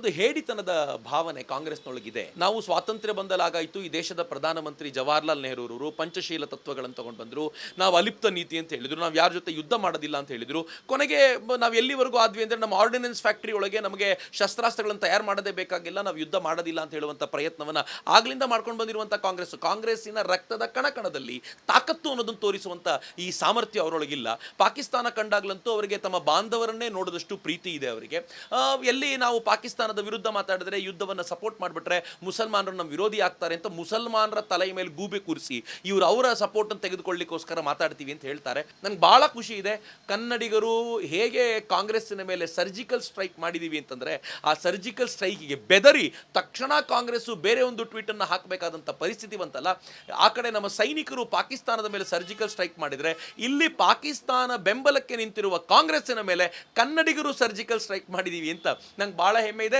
ಒಂದು ಹೇಡಿತನದ ಭಾವನೆ ಕಾಂಗ್ರೆಸ್ನೊಳಗಿದೆ. ನಾವು ಸ್ವಾತಂತ್ರ್ಯ ಬಂದಲಾಗಾಯಿತು, ಈ ದೇಶದ ಪ್ರಧಾನಮಂತ್ರಿ ಜವಾಹರ್ಲಾಲ್ ನೆಹರೂರವರು ಪಂಚಶೀಲ ತತ್ವಗಳನ್ನು ತಗೊಂಡು ಬಂದರು. ನಾವು ಅಲಿಪ್ತ ನೀತಿ ಅಂತ ಹೇಳಿದ್ರು, ನಾವು ಯಾರ ಜೊತೆ ಯುದ್ಧ ಮಾಡೋದಿಲ್ಲ ಅಂತ ಹೇಳಿದ್ರು. ಕೊನೆಗೆ ನಾವು ಎಲ್ಲಿವರೆಗೂ ಆದ್ವಿ ಅಂದರೆ ನಮ್ಮ ಆರ್ಡಿನೆನ್ಸ್ ಫ್ಯಾಕ್ಟರಿ ಒಳಗೆ ನಮಗೆ ಶಸ್ತ್ರಾಸ್ತ್ರಗಳನ್ನು ತಯಾರು ಮಾಡೋದೇ ಬೇಕಾಗಿಲ್ಲ, ನಾವು ಯುದ್ಧ ಮಾಡೋದಿಲ್ಲ ಅಂತ ಹೇಳುವಂಥ ಪ್ರಯತ್ನವನ್ನು ಆಗ್ಲಿಂದ ಮಾಡ್ಕೊಂಡು ಬಂದಿರುವಂಥ ಕಾಂಗ್ರೆಸ್ಸಿನ ರಕ್ತದ ಕಣಕಣದಲ್ಲಿ ತಾಕತ್ತು ಅನ್ನೋದನ್ನು ತೋರಿಸುವಂಥ ಈ ಸಾಮರ್ಥ್ಯ ಅವರೊಳಗಿಲ್ಲ. ಪಾಕಿಸ್ತಾನ ಕಂಡಾಗ್ಲಂತೂ ಅವರಿಗೆ ತಮ್ಮ ಬಾಂಧವರನ್ನೇ ನೋಡಿದಷ್ಟು ಪ್ರೀತಿ ಇದೆ ಅವರಿಗೆ. ಎಲ್ಲಿ ನಾವು ಪಾಕಿಸ್ತಾನದ ವಿರುದ್ಧ ಮಾತಾಡಿದ್ರೆ, ಯುದ್ಧವನ್ನು ಸಪೋರ್ಟ್ ಮಾಡಿಬಿಟ್ರೆ ಮುಸಲ್ಮಾನರು ನಮ್ಮ ವಿರೋಧಿ ಆಗ್ತಾರೆ ಅಂತ ಮುಸಲ್ಮಾನರ ತಲೆಯ ಮೇಲೆ ಗೂಬೆ ಕೂರಿಸಿ ಇವರು ಅವರ ಸಪೋರ್ಟನ್ನು ತೆಗೆದುಕೊಳ್ಳಿಕ್ಕೋಸ್ಕರ ಮಾತಾಡ್ತೀವಿ ಅಂತ ಹೇಳ್ತಾರೆ. ನನಗೆ ಭಾಳ ಖುಷಿ ಇದೆ. ಕನ್ನಡಿಗರು ಹೇಗೆ ಕಾಂಗ್ರೆಸ್ಸಿನ ಮೇಲೆ ಸರ್ಜಿಕಲ್ ಸ್ಟ್ರೈಕ್ ಮಾಡಿದ್ದೀವಿ ಅಂತಂದರೆ, ಆ ಸರ್ಜಿಕಲ್ ಸ್ಟ್ರೈಕಿಗೆ ಬೆದರಿ ತಕ್ಷಣ ಕಾಂಗ್ರೆಸ್ಸು ಬೇರೆ ಒಂದು ಟ್ವೀಟನ್ನು ಹಾಕಬೇಕಾದಂಥ ಪರಿಸ್ಥಿತಿ ಬಂತಲ್ಲ. ಆ ಕಡೆ ನಮ್ಮ ಸೈನಿಕರು ಪಾಕಿಸ್ತಾನದ ಮೇಲೆ ಸರ್ಜಿಕಲ್ ಸ್ಟ್ರೈಕ್ ಮಾಡಿದರೆ, ಇಲ್ಲಿ ಪಾಕಿಸ್ತಾನ ಬೆಂಬಲಕ್ಕೆ ನಿಂತಿರುವ ಕಾಂಗ್ರೆಸ್ಸಿನ ಮೇಲೆ ಕನ್ನಡಿಗರು ಸರ್ಜಿಕಲ್ ಸ್ಟ್ರೈಕ್ ಮಾಡಿದ್ದೀವಿ ಅಂತ ನಂಗೆ ಭಾಳ ಹೆಮ್ಮೆ ಇದೆ.